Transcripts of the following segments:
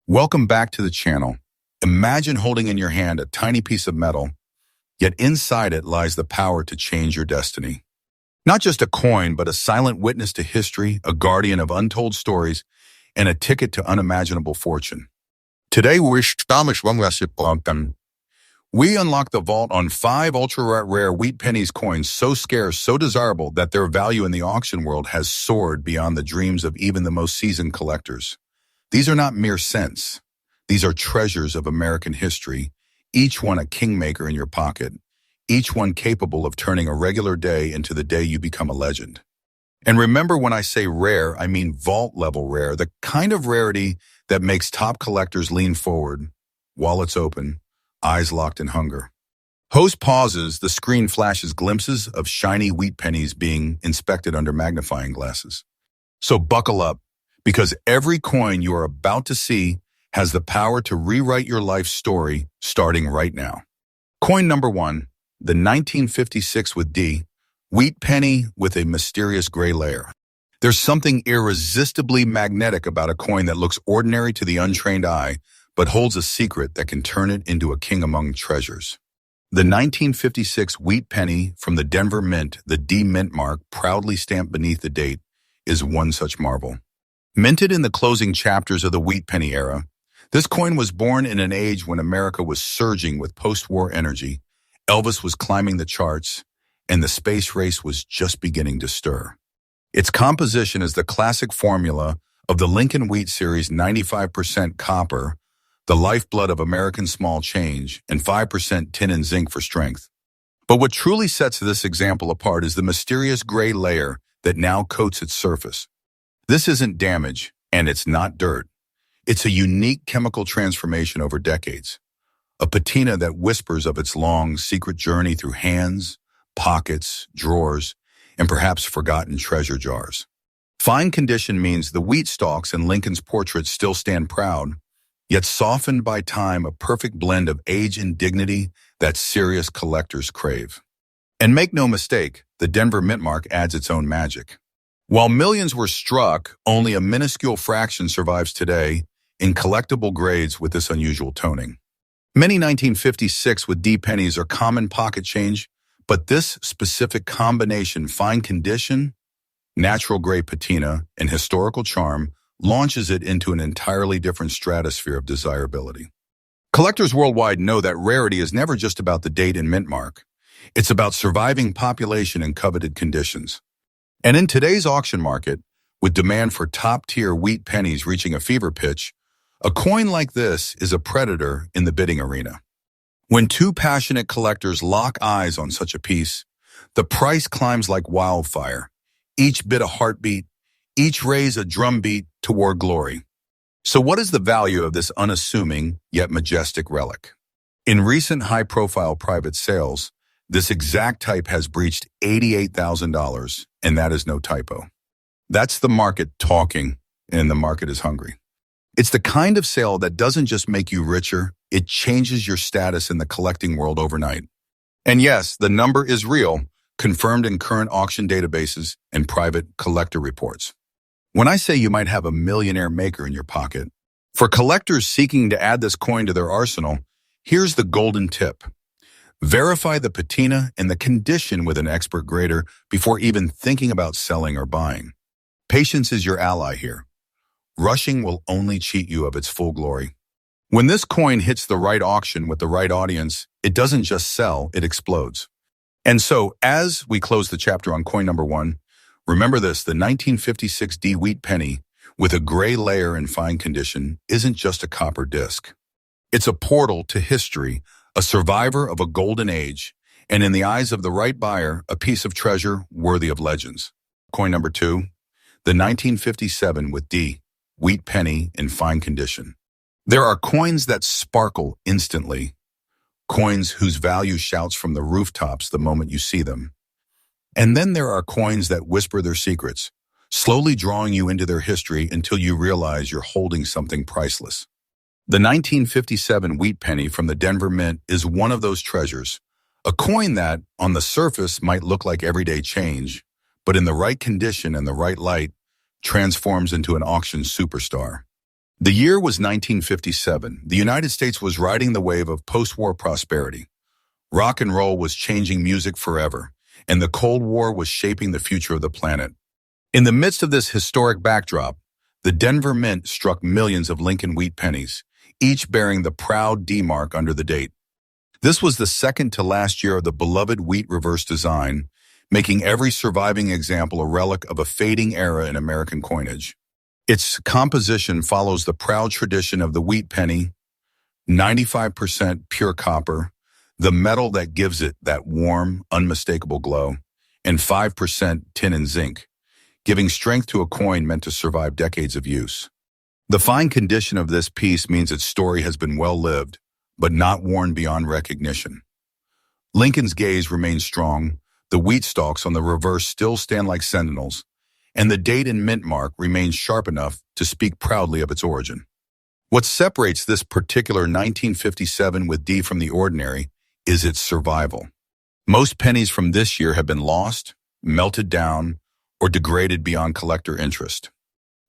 Welcome back to the channel. Imagine holding in your hand a tiny piece of metal, yet inside it lies the power to change your destiny. Not just a coin, but a silent witness to history, a guardian of untold stories, and a ticket to unimaginable fortune. Today, we unlock the vault on 5 ultra-rare wheat pennies coins so scarce, so desirable that their value in the auction world has soared beyond the dreams of even the most seasoned collectors. These are not mere cents. These are treasures of American history, each one a kingmaker in your pocket, each one capable of turning a regular day into the day you become a legend. And remember, when I say rare, I mean vault-level rare, the kind of rarity that makes top collectors lean forward, wallets open, eyes locked in hunger. Host pauses, the screen flashes glimpses of shiny wheat pennies being inspected under magnifying glasses. So buckle up, because every coin you are about to see has the power to rewrite your life story starting right now. Coin number 1, the 1956 with D, wheat penny with a mysterious gray layer. There's something irresistibly magnetic about a coin that looks ordinary to the untrained eye, but holds a secret that can turn it into a king among treasures. The 1956 wheat penny from the Denver Mint, the D Mint mark proudly stamped beneath the date, is one such marvel. Minted in the closing chapters of the wheat penny era, this coin was born in an age when America was surging with post-war energy, Elvis was climbing the charts, and the space race was just beginning to stir. Its composition is the classic formula of the Lincoln Wheat Series: 95% copper, the lifeblood of American small change, and 5% tin and zinc for strength. But what truly sets this example apart is the mysterious gray layer that now coats its surface. This isn't damage, and it's not dirt. It's a unique chemical transformation over decades, a patina that whispers of its long, secret journey through hands, pockets, drawers, and perhaps forgotten treasure jars. Fine condition means the wheat stalks and Lincoln's portrait still stand proud, yet softened by time, a perfect blend of age and dignity that serious collectors crave. And make no mistake, the Denver Mint mark adds its own magic. While millions were struck, only a minuscule fraction survives today in collectible grades with this unusual toning. Many 1956 with D pennies are common pocket change, but this specific combination, fine condition, natural gray patina, and historical charm, launches it into an entirely different stratosphere of desirability. Collectors worldwide know that rarity is never just about the date and mint mark. It's about surviving population and coveted conditions. And in today's auction market, with demand for top-tier wheat pennies reaching a fever pitch, a coin like this is a predator in the bidding arena. When two passionate collectors lock eyes on such a piece, the price climbs like wildfire, each bid a heartbeat, each raise a drumbeat toward glory. So what is the value of this unassuming yet majestic relic? In recent high-profile private sales, this exact type has breached $88,000, and that is no typo. That's the market talking, and the market is hungry. It's the kind of sale that doesn't just make you richer, it changes your status in the collecting world overnight. And yes, the number is real, confirmed in current auction databases and private collector reports. When I say you might have a millionaire-maker in your pocket, for collectors seeking to add this coin to their arsenal, here's the golden tip. Verify the patina and the condition with an expert grader before even thinking about selling or buying. Patience is your ally here. Rushing will only cheat you of its full glory. When this coin hits the right auction with the right audience, it doesn't just sell, it explodes. And so, as we close the chapter on coin number 1, remember this: the 1956 D wheat penny with a gray layer in fine condition isn't just a copper disc. It's a portal to history, a survivor of a golden age, and in the eyes of the right buyer, a piece of treasure worthy of legends. Coin number 2, the 1957 with D, wheat penny in fine condition. There are coins that sparkle instantly, coins whose value shouts from the rooftops the moment you see them. And then there are coins that whisper their secrets, slowly drawing you into their history until you realize you're holding something priceless. The 1957 wheat penny from the Denver Mint is one of those treasures, a coin that, on the surface, might look like everyday change, but in the right condition and the right light, transforms into an auction superstar. The year was 1957. The United States was riding the wave of post-war prosperity. Rock and roll was changing music forever, and the Cold War was shaping the future of the planet. In the midst of this historic backdrop, the Denver Mint struck millions of Lincoln wheat pennies, each bearing the proud D mark under the date. This was the second to last year of the beloved wheat reverse design, making every surviving example a relic of a fading era in American coinage. Its composition follows the proud tradition of the wheat penny, 95% pure copper, the metal that gives it that warm, unmistakable glow, and 5% tin and zinc, giving strength to a coin meant to survive decades of use. The fine condition of this piece means its story has been well-lived, but not worn beyond recognition. Lincoln's gaze remains strong, the wheat stalks on the reverse still stand like sentinels, and the date and mint mark remains sharp enough to speak proudly of its origin. What separates this particular 1957 with D from the ordinary is its survival. Most pennies from this year have been lost, melted down, or degraded beyond collector interest.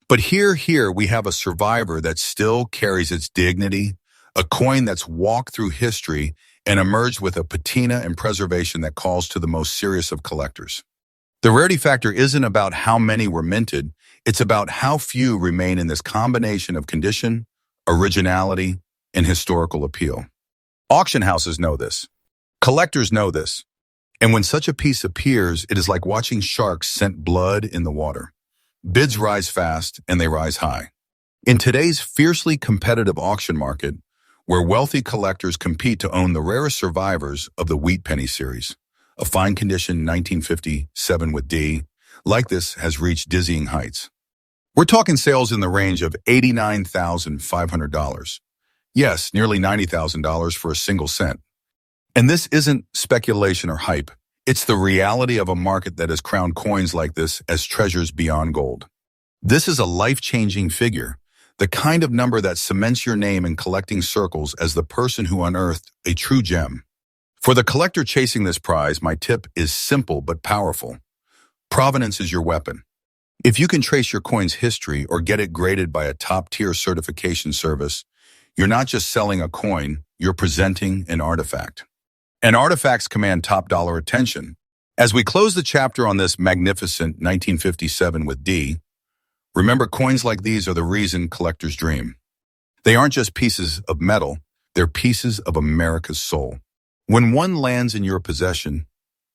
But here we have a survivor that still carries its dignity, a coin that's walked through history and emerged with a patina and preservation that calls to the most serious of collectors. The rarity factor isn't about how many were minted, it's about how few remain in this combination of condition, originality, and historical appeal. Auction houses know this. Collectors know this. And when such a piece appears, it is like watching sharks scent blood in the water. Bids rise fast, and they rise high. In today's fiercely competitive auction market, where wealthy collectors compete to own the rarest survivors of the Wheat Penny series, a fine condition 1957 with D, like this, has reached dizzying heights. We're talking sales in the range of $89,500. Yes, nearly $90,000 for a single cent. And this isn't speculation or hype. It's the reality of a market that has crowned coins like this as treasures beyond gold. This is a life-changing figure, the kind of number that cements your name in collecting circles as the person who unearthed a true gem. For the collector chasing this prize, my tip is simple but powerful. Provenance is your weapon. If you can trace your coin's history or get it graded by a top-tier certification service, you're not just selling a coin, you're presenting an artifact. And artifacts command top-dollar attention. As we close the chapter on this magnificent 1957 with D, remember coins like these are the reason collectors dream. They aren't just pieces of metal, they're pieces of America's soul. When one lands in your possession,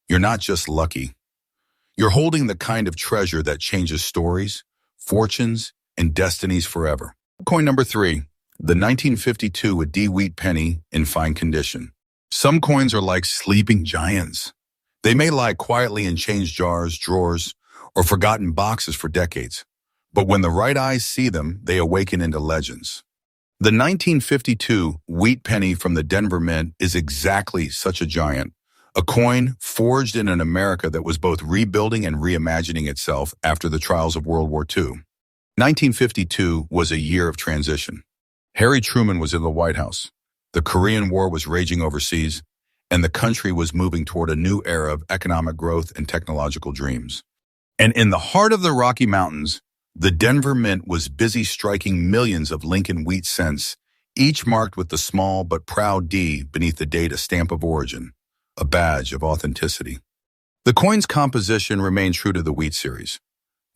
you're not just lucky. You're holding the kind of treasure that changes stories, fortunes, and destinies forever. Coin number 3, the 1952 with D wheat penny in fine condition. Some coins are like sleeping giants. They may lie quietly in change jars, drawers, or forgotten boxes for decades. But when the right eyes see them, they awaken into legends. The 1952 wheat penny from the Denver Mint is exactly such a giant, a coin forged in an America that was both rebuilding and reimagining itself after the trials of World War II. 1952 was a year of transition. Harry Truman was in the White House. The Korean War was raging overseas, and the country was moving toward a new era of economic growth and technological dreams. And in the heart of the Rocky Mountains, the Denver Mint was busy striking millions of Lincoln wheat cents, each marked with the small but proud D beneath the date, a stamp of origin, a badge of authenticity. The coin's composition remained true to the wheat series.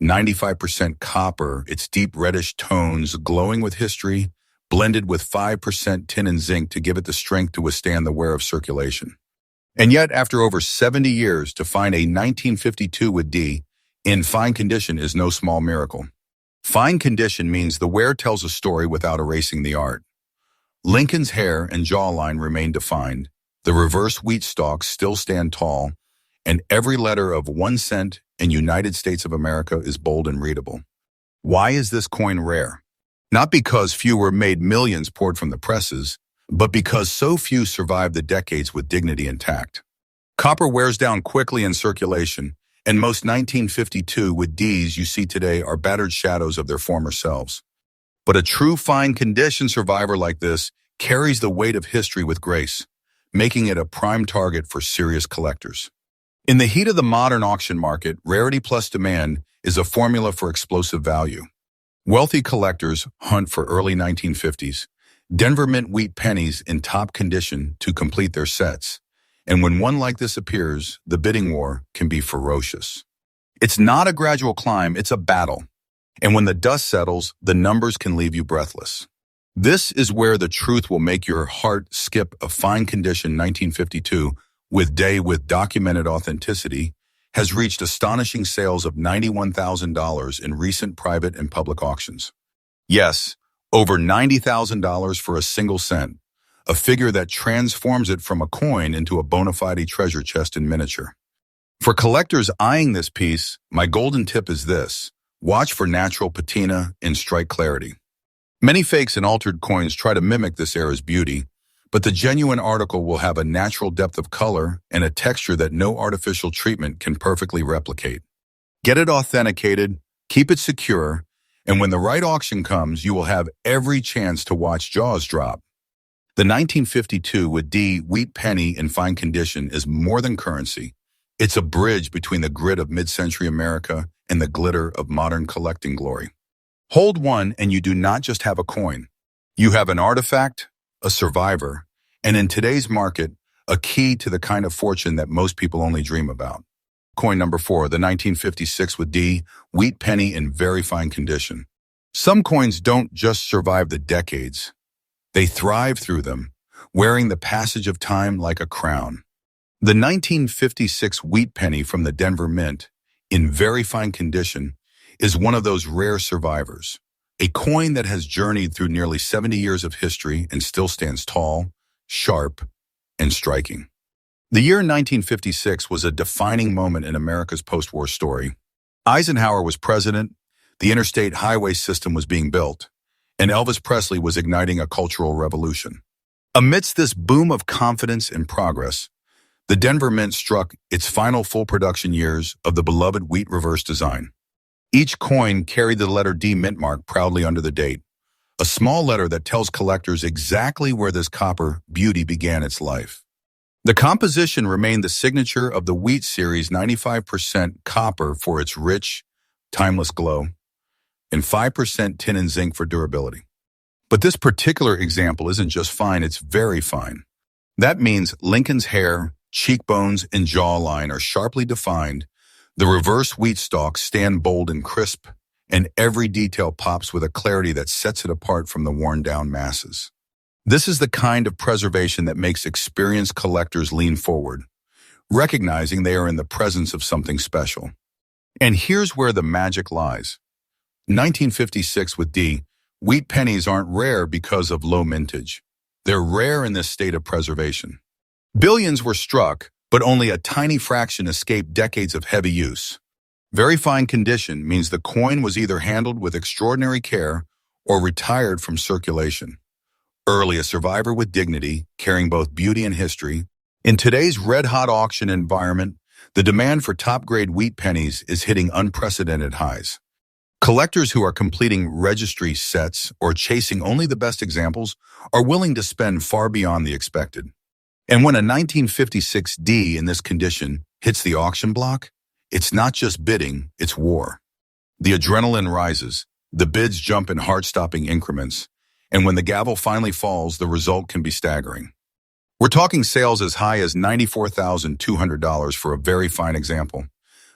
95% copper, its deep reddish tones glowing with history, blended with 5% tin and zinc to give it the strength to withstand the wear of circulation. And yet, after over 70 years, to find a 1952 with D in fine condition is no small miracle. Fine condition means the wear tells a story without erasing the art. Lincoln's hair and jawline remain defined, the reverse wheat stalks still stand tall, and every letter of 1 cent in United States of America is bold and readable. Why is this coin rare? Not because fewer made millions poured from the presses, but because so few survived the decades with dignity intact. Copper wears down quickly in circulation, and most 1952 with Ds you see today are battered shadows of their former selves. But a true fine condition survivor like this carries the weight of history with grace, making it a prime target for serious collectors. In the heat of the modern auction market, rarity plus demand is a formula for explosive value. Wealthy collectors hunt for early 1950s Denver Mint wheat pennies in top condition to complete their sets. And when one like this appears, the bidding war can be ferocious. It's not a gradual climb, it's a battle. And when the dust settles, the numbers can leave you breathless. This is where the truth will make your heart skip. A fine condition 1952 with documented authenticity has reached astonishing sales of $91,000 in recent private and public auctions. Yes, over $90,000 for a single cent, a figure that transforms it from a coin into a bona fide treasure chest in miniature. For collectors eyeing this piece, my golden tip is this: watch for natural patina and strike clarity. Many fakes and altered coins try to mimic this era's beauty, but the genuine article will have a natural depth of color and a texture that no artificial treatment can perfectly replicate. Get it authenticated, keep it secure, and when the right auction comes, you will have every chance to watch jaws drop. The 1952 with D wheat penny in fine condition is more than currency. It's a bridge between the grit of mid-century America and the glitter of modern collecting glory. Hold one and you do not just have a coin. You have an artifact, a survivor, and in today's market, a key to the kind of fortune that most people only dream about. Coin number 4, the 1956 with D wheat penny in very fine condition. Some coins don't just survive the decades. They thrive through them, wearing the passage of time like a crown. The 1956 wheat penny from the Denver Mint, in very fine condition, is one of those rare survivors. A coin that has journeyed through nearly 70 years of history and still stands tall, sharp, and striking. The year 1956 was a defining moment in America's post-war story. Eisenhower was president, the interstate highway system was being built, and Elvis Presley was igniting a cultural revolution. Amidst this boom of confidence and progress, the Denver Mint struck its final full production years of the beloved wheat reverse design. Each coin carried the letter D mint mark proudly under the date, a small letter that tells collectors exactly where this copper beauty began its life. The composition remained the signature of the Wheat Series, 95% copper for its rich, timeless glow, and 5% tin and zinc for durability. But this particular example isn't just fine, it's very fine. That means Lincoln's hair, cheekbones, and jawline are sharply defined. The reverse wheat stalks stand bold and crisp, and every detail pops with a clarity that sets it apart from the worn-down masses. This is the kind of preservation that makes experienced collectors lean forward, recognizing they are in the presence of something special. And here's where the magic lies. 1956 with D, wheat pennies aren't rare because of low mintage. They're rare in this state of preservation. Billions were struck, but only a tiny fraction escaped decades of heavy use. Very fine condition means the coin was either handled with extraordinary care or retired from circulation. Early a survivor with dignity, carrying both beauty and history. In today's red-hot auction environment, the demand for top-grade wheat pennies is hitting unprecedented highs. Collectors who are completing registry sets or chasing only the best examples are willing to spend far beyond the expected. And when a 1956 D in this condition hits the auction block, it's not just bidding, it's war. The adrenaline rises, the bids jump in heart-stopping increments, and when the gavel finally falls, the result can be staggering. We're talking sales as high as $94,200 for a very fine example,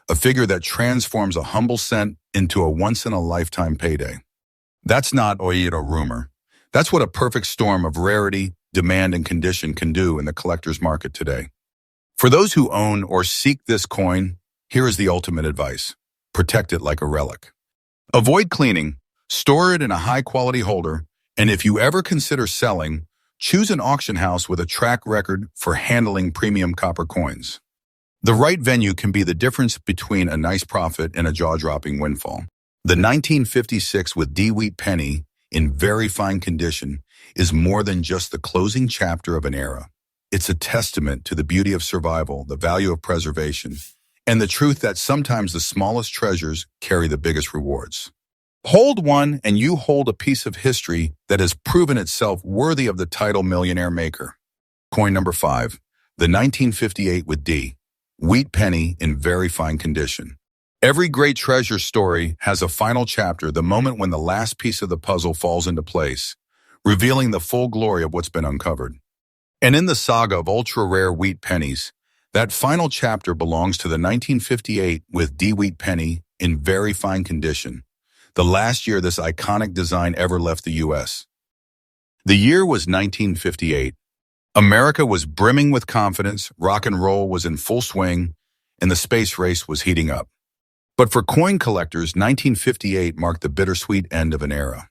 a figure that transforms a humble cent into a once-in-a-lifetime payday. That's not oído rumor. That's what a perfect storm of rarity, demand, and condition can do in the collector's market today. For those who own or seek this coin, here is the ultimate advice. Protect it like a relic. Avoid cleaning, store it in a high-quality holder, and if you ever consider selling, choose an auction house with a track record for handling premium copper coins. The right venue can be the difference between a nice profit and a jaw-dropping windfall. The 1956 with D wheat penny, in very fine condition, is more than just the closing chapter of an era. It's a testament to the beauty of survival, the value of preservation, and the truth that sometimes the smallest treasures carry the biggest rewards. Hold one and you hold a piece of history that has proven itself worthy of the title Millionaire-Maker. Coin number 5, the 1958 with D, wheat penny in very fine condition. Every great treasure story has a final chapter, the moment when the last piece of the puzzle falls into place, revealing the full glory of what's been uncovered. And in the saga of ultra-rare wheat pennies, that final chapter belongs to the 1958 with D wheat penny in very fine condition, the last year this iconic design ever left the U.S. The year was 1958. America was brimming with confidence, rock and roll was in full swing, and the space race was heating up. But for coin collectors, 1958 marked the bittersweet end of an era.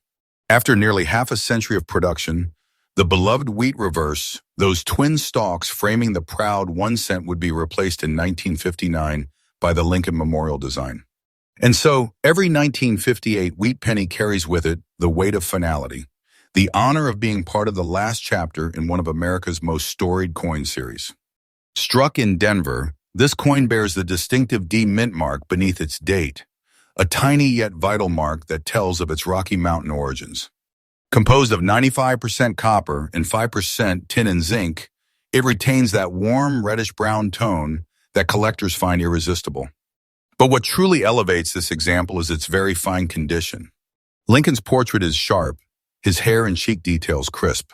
After nearly half a century of production, the beloved wheat reverse, those twin stalks framing the proud 1 cent, would be replaced in 1959 by the Lincoln Memorial design. And so, every 1958 wheat penny carries with it the weight of finality, the honor of being part of the last chapter in one of America's most storied coin series. Struck in Denver, this coin bears the distinctive D mint mark beneath its date, a tiny yet vital mark that tells of its Rocky Mountain origins. Composed of 95% copper and 5% tin and zinc, it retains that warm reddish-brown tone that collectors find irresistible. But what truly elevates this example is its very fine condition. Lincoln's portrait is sharp, his hair and cheek details crisp.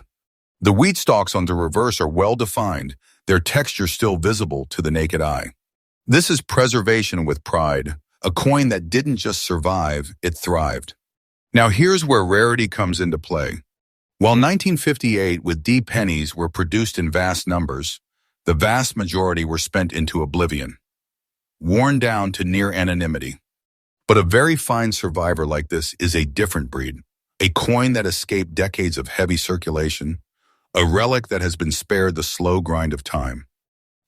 The wheat stalks on the reverse are well-defined, their texture still visible to the naked eye. This is preservation with pride, a coin that didn't just survive, it thrived. Now here's where rarity comes into play. While 1958 with D pennies were produced in vast numbers, the vast majority were spent into oblivion, worn down to near anonymity. But a very fine survivor like this is a different breed. A coin that escaped decades of heavy circulation, a relic that has been spared the slow grind of time.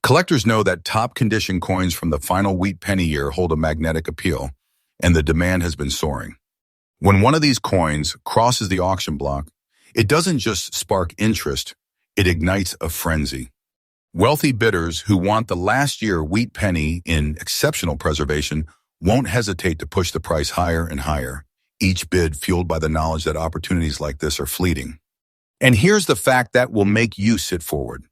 Collectors know that top-condition coins from the final wheat penny year hold a magnetic appeal, and the demand has been soaring. When one of these coins crosses the auction block, it doesn't just spark interest, it ignites a frenzy. Wealthy bidders who want the last year wheat penny in exceptional preservation won't hesitate to push the price higher and higher, each bid fueled by the knowledge that opportunities like this are fleeting. And here's the fact that will make you sit forward.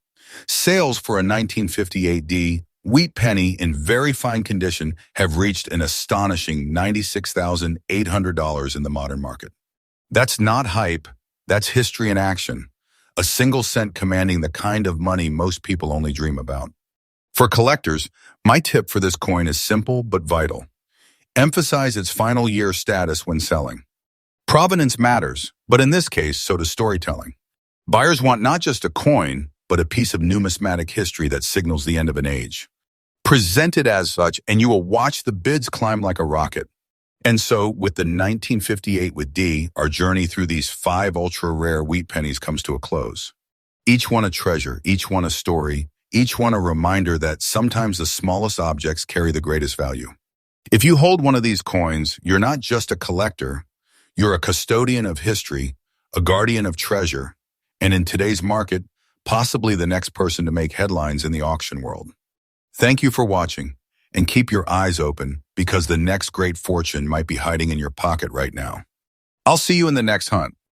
Sales for a 1958 D wheat penny in very fine condition have reached an astonishing $96,800 in the modern market. That's not hype, that's history in action. A single cent commanding the kind of money most people only dream about. For collectors, my tip for this coin is simple but vital. Emphasize its final year status when selling. Provenance matters, but in this case, so does storytelling. Buyers want not just a coin, but a piece of numismatic history that signals the end of an age. Present it as such, and you will watch the bids climb like a rocket. And so, with the 1958 with D, our journey through these 5 ultra-rare wheat pennies comes to a close. Each one a treasure, each one a story, each one a reminder that sometimes the smallest objects carry the greatest value. If you hold one of these coins, you're not just a collector, you're a custodian of history, a guardian of treasure, and in today's market, possibly the next person to make headlines in the auction world. Thank you for watching, and keep your eyes open because the next great fortune might be hiding in your pocket right now. I'll see you in the next hunt.